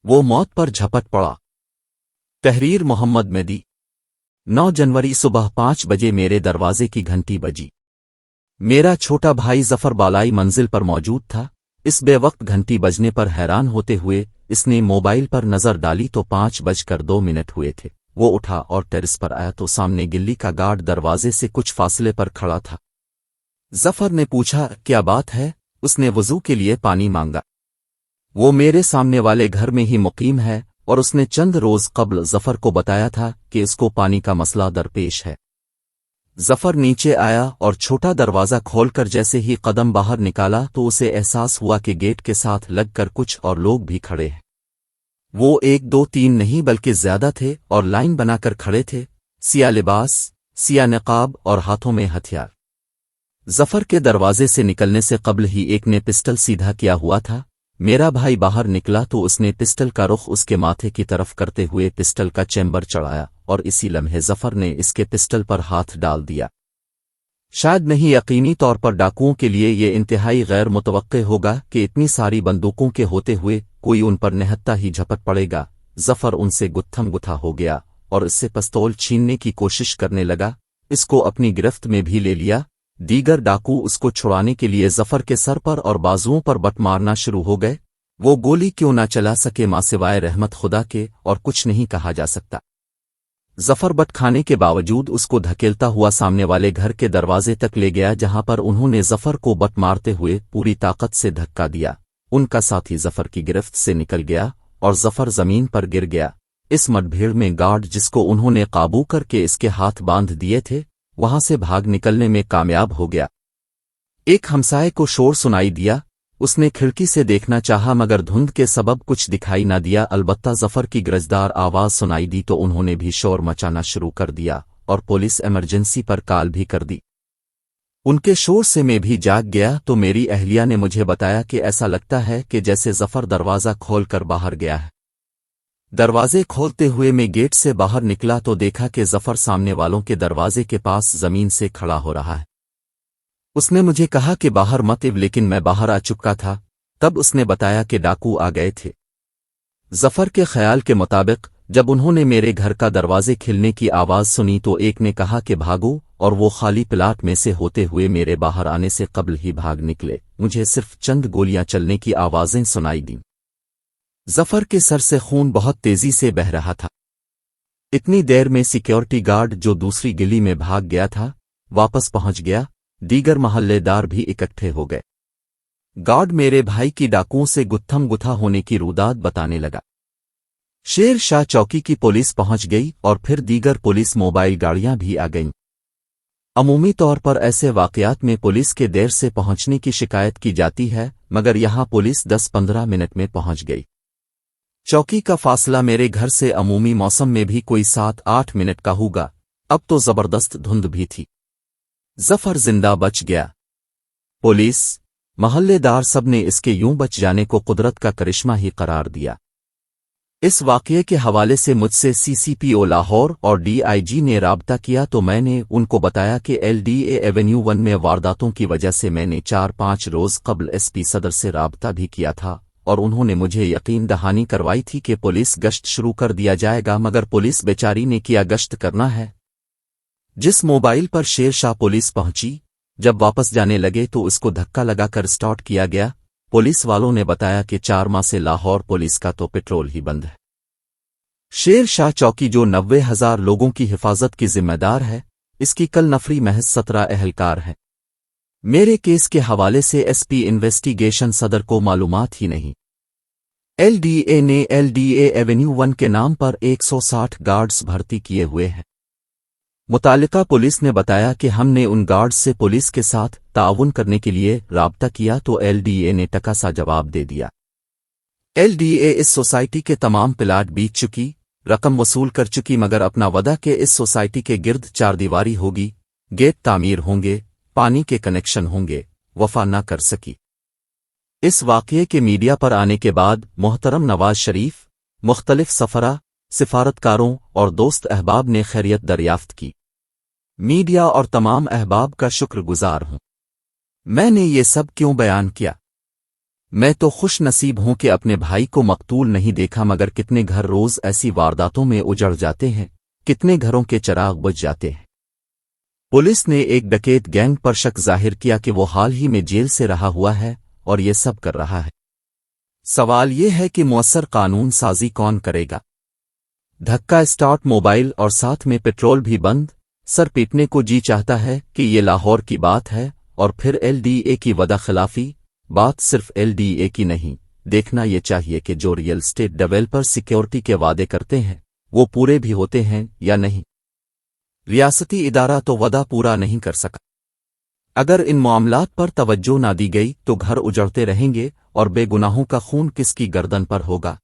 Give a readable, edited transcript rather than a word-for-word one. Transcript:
وہ موت پر جھپٹ پڑا۔ تحریر محمد مہدی۔ 9 جنوری صبح 5 بجے میرے دروازے کی گھنٹی بجی۔ میرا چھوٹا بھائی ظفر بالائی منزل پر موجود تھا۔ اس بے وقت گھنٹی بجنے پر حیران ہوتے ہوئے اس نے موبائل پر نظر ڈالی تو 5:02 ہوئے تھے۔ وہ اٹھا اور ٹیرس پر آیا تو سامنے گلی کا گارڈ دروازے سے کچھ فاصلے پر کھڑا تھا۔ ظفر نے پوچھا کیا بات ہے؟ اس نے وضو کے لیے پانی مانگا۔ وہ میرے سامنے والے گھر میں ہی مقیم ہے اور اس نے چند روز قبل ظفر کو بتایا تھا کہ اس کو پانی کا مسئلہ درپیش ہے۔ ظفر نیچے آیا اور چھوٹا دروازہ کھول کر جیسے ہی قدم باہر نکالا تو اسے احساس ہوا کہ گیٹ کے ساتھ لگ کر کچھ اور لوگ بھی کھڑے ہیں۔ وہ 1 2 3 نہیں بلکہ زیادہ تھے اور لائن بنا کر کھڑے تھے، سیاہ لباس، سیاہ نقاب اور ہاتھوں میں ہتھیار۔ ظفر کے دروازے سے نکلنے سے قبل ہی ایک نے پسٹل سیدھا کیا ہوا تھا۔ میرا بھائی باہر نکلا تو اس نے پسٹل کا رخ اس کے ماتھے کی طرف کرتے ہوئے پسٹل کا چیمبر چڑھایا اور اسی لمحے ظفر نے اس کے پسٹل پر ہاتھ ڈال دیا۔ شاید نہیں یقینی طور پر ڈاکوؤں کے لیے یہ انتہائی غیر متوقع ہوگا کہ اتنی ساری بندوقوں کے ہوتے ہوئے کوئی ان پر نہتا ہی جھپٹ پڑے گا۔ ظفر ان سے گتھم گتھا ہو گیا اور اس سے پستول چھیننے کی کوشش کرنے لگا۔ اس کو اپنی گرفت میں بھی لے لیا۔ دیگر ڈاکو اس کو چھڑانے کے لیے ظفر کے سر پر اور بازوؤں پر بٹ مارنا شروع ہو گئے۔ وہ گولی کیوں نہ چلا سکے ماں سوائے رحمت خدا کے اور کچھ نہیں کہا جا سکتا۔ ظفر بٹ کھانے کے باوجود اس کو دھکیلتا ہوا سامنے والے گھر کے دروازے تک لے گیا جہاں پر انہوں نے ظفر کو بٹ مارتے ہوئے پوری طاقت سے دھکا دیا۔ ان کا ساتھی ظفر کی گرفت سے نکل گیا اور ظفر زمین پر گر گیا۔ اس مٹ بھیڑ میں گارڈ جس کو انہوں نے قابو کر کے اس کے ہاتھ باندھ دیے تھے وہاں سے بھاگ نکلنے میں کامیاب ہو گیا۔ ایک ہمسائے کو شور سنائی دیا۔ اس نے کھڑکی سے دیکھنا چاہا مگر دھند کے سبب کچھ دکھائی نہ دیا، البتہ ظفر کی گرجدار آواز سنائی دی تو انہوں نے بھی شور مچانا شروع کر دیا اور پولیس ایمرجنسی پر کال بھی کر دی۔ ان کے شور سے میں بھی جاگ گیا تو میری اہلیہ نے مجھے بتایا کہ ایسا لگتا ہے کہ جیسے ظفر دروازہ کھول کر باہر گیا ہے۔ دروازے کھولتے ہوئے میں گیٹ سے باہر نکلا تو دیکھا کہ ظفر سامنے والوں کے دروازے کے پاس زمین سے کھڑا ہو رہا ہے۔ اس نے مجھے کہا کہ باہر مت اب، لیکن میں باہر آ چکا تھا۔ تب اس نے بتایا کہ ڈاکو آ گئے تھے۔ ظفر کے خیال کے مطابق جب انہوں نے میرے گھر کا دروازے کھلنے کی آواز سنی تو ایک نے کہا کہ بھاگو، اور وہ خالی پلاٹ میں سے ہوتے ہوئے میرے باہر آنے سے قبل ہی بھاگ نکلے۔ مجھے صرف چند گولیاں چلنے کی آوازیں سنائی دیں۔ ظفر کے سر سے خون بہت تیزی سے بہہ رہا تھا۔ اتنی دیر میں سیکیورٹی گارڈ جو دوسری گلی میں بھاگ گیا تھا واپس پہنچ گیا۔ دیگر محلے دار بھی اکٹھے ہو گئے۔ گارڈ میرے بھائی کی ڈاکوؤں سے گتھم گتھا ہونے کی روداد بتانے لگا۔ شیر شاہ چوکی کی پولیس پہنچ گئی اور پھر دیگر پولیس موبائل گاڑیاں بھی آ گئیں۔ عمومی طور پر ایسے واقعات میں پولیس کے دیر سے پہنچنے کی شکایت کی جاتی ہے مگر یہاں پولیس 10-15 منٹ میں پہنچ گئی۔ چوکی کا فاصلہ میرے گھر سے عمومی موسم میں بھی کوئی 7-8 منٹ کا ہوگا۔ اب تو زبردست دھند بھی تھی۔ ظفر زندہ بچ گیا۔ پولیس، محلے دار سب نے اس کے یوں بچ جانے کو قدرت کا کرشمہ ہی قرار دیا۔ اس واقعے کے حوالے سے مجھ سے CCPO لاہور اور DIG نے رابطہ کیا تو میں نے ان کو بتایا کہ LDA ایونیو 1 میں وارداتوں کی وجہ سے میں نے 4-5 روز قبل SP صدر سے رابطہ بھی کیا تھا اور انہوں نے مجھے یقین دہانی کروائی تھی کہ پولیس گشت شروع کر دیا جائے گا، مگر پولیس بیچاری نے کیا گشت کرنا ہے۔ جس موبائل پر شیر شاہ پولیس پہنچی، جب واپس جانے لگے تو اس کو دھکا لگا کر اسٹارٹ کیا گیا۔ پولیس والوں نے بتایا کہ 4 ماہ سے لاہور پولیس کا تو پیٹرول ہی بند ہے۔ شیر شاہ چوکی جو 90,000 لوگوں کی حفاظت کی ذمہ دار ہے، اس کی کل نفری محض 17 اہلکار ہیں۔ میرے کیس کے حوالے سے SP انویسٹیگیشن صدر کو معلومات ہی نہیں۔ LDA نے LDA ایونیو 1 کے نام پر 160 گارڈز بھرتی کیے ہوئے ہیں۔ متعلقہ پولیس نے بتایا کہ ہم نے ان گارڈز سے پولیس کے ساتھ تعاون کرنے کے لیے رابطہ کیا تو LDA نے ٹکا سا جواب دے دیا۔ LDA اس سوسائٹی کے تمام پلاٹ بیچ چکی، رقم وصول کر چکی مگر اپنا وعدہ کہ اس سوسائٹی کے گرد 4 دیواری ہوگی، گیٹ تعمیر ہوں گے، پانی کے کنیکشن ہوں گے، وفا نہ کر سکی۔ اس واقعے کے میڈیا پر آنے کے بعد محترم نواز شریف، مختلف سفراء، سفارتکاروں اور دوست احباب نے خیریت دریافت کی۔ میڈیا اور تمام احباب کا شکر گزار ہوں۔ میں نے یہ سب کیوں بیان کیا؟ میں تو خوش نصیب ہوں کہ اپنے بھائی کو مقتول نہیں دیکھا، مگر کتنے گھر روز ایسی وارداتوں میں اجڑ جاتے ہیں، کتنے گھروں کے چراغ بجھ جاتے ہیں۔ پولیس نے ایک ڈکیت گینگ پر شک ظاہر کیا کہ وہ حال ہی میں جیل سے رہا ہوا ہے اور یہ سب کر رہا ہے۔ سوال یہ ہے کہ مؤثر قانون سازی کون کرے گا؟ دھکا اسٹارٹ موبائل اور ساتھ میں پیٹرول بھی بند، سر پیٹنے کو جی چاہتا ہے کہ یہ لاہور کی بات ہے، اور پھر ایل ڈی اے کی وعدہ خلافی۔ بات صرف ایل ڈی اے کی نہیں، دیکھنا یہ چاہیے کہ جو ریئل اسٹیٹ ڈیولپر سیکیورٹی کے وعدے کرتے ہیں وہ پورے بھی ہوتے ہیں یا نہیں۔ ریاستی ادارہ تو وعدہ پورا نہیں کر سکا۔ اگر ان معاملات پر توجہ نہ دی گئی تو گھر اجڑتے رہیں گے اور بے گناہوں کا خون کس کی گردن پر ہوگا؟